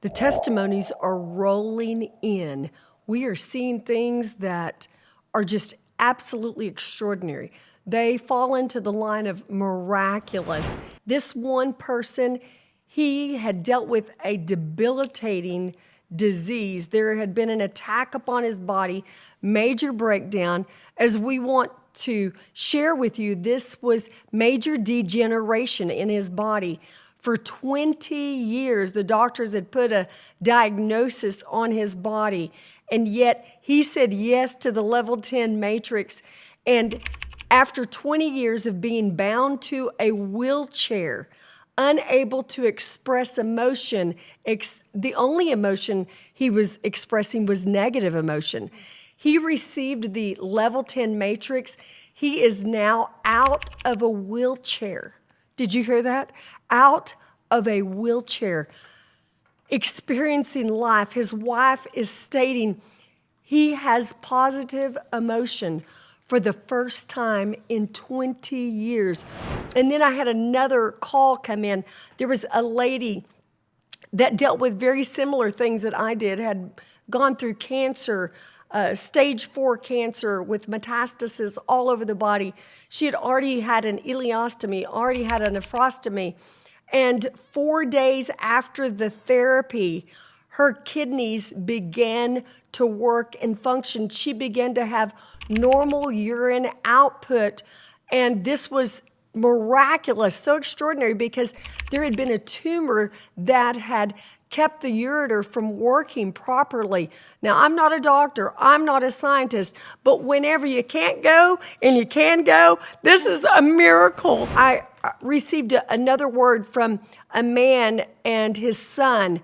The testimonies are rolling in. We are seeing things that are just absolutely extraordinary. They fall into the line of miraculous. This one person, he had dealt with a debilitating disease. There had been an attack upon his body, major breakdown. As we want to share with you, this was major degeneration in his body. For 20 years, the doctors had put a diagnosis on his body, and yet he said yes to the level 10 matrix. And after 20 years of being bound to a wheelchair, unable to express emotion, the only emotion he was expressing was negative emotion. He received the level 10 matrix. He is now out of a wheelchair. Did you hear that? Out of a wheelchair, experiencing life. His wife is stating he has positive emotion for the first time in 20 years. And then I had another call come in. There was a lady that dealt with very similar things that I did, had gone through cancer, stage 4 cancer with metastasis all over the body. She had already had an ileostomy, already had a nephrostomy. And 4 days after the therapy, her kidneys began to work and function. She began to have normal urine output. And this was miraculous, so extraordinary, because there had been a tumor that had kept the ureter from working properly. Now, I'm not a doctor, I'm not a scientist, but whenever you can't go and you can go, this is a miracle. I received another word from a man and his son,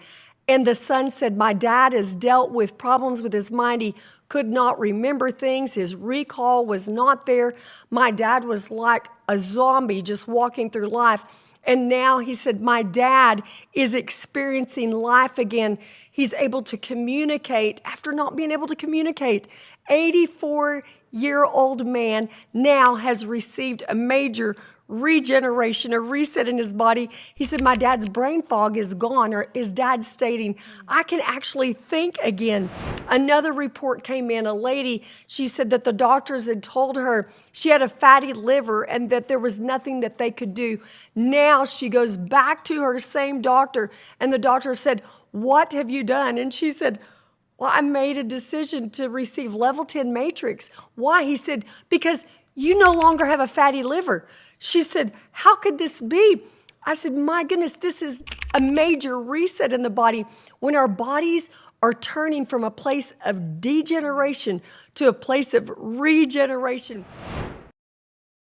and the son said, my dad has dealt with problems with his mind. He could not remember things. His recall was not there. My dad was like a zombie just walking through life. And now he said, my dad is experiencing life again. He's able to communicate after not being able to communicate. 84-year-old man now has received a major regeneration, a reset in his body. He said, my dad's brain fog is gone, or his dad's stating, I can actually think again. Another report came in, a lady, she said that the doctors had told her she had a fatty liver and that there was nothing that they could do. Now she goes back to her same doctor, and the doctor said, what have you done? And she said, well, I made a decision to receive level 10 matrix. Why? He said, because you no longer have a fatty liver. She said, how could this be? I said, my goodness, this is a major reset in the body. When our bodies are turning from a place of degeneration to a place of regeneration.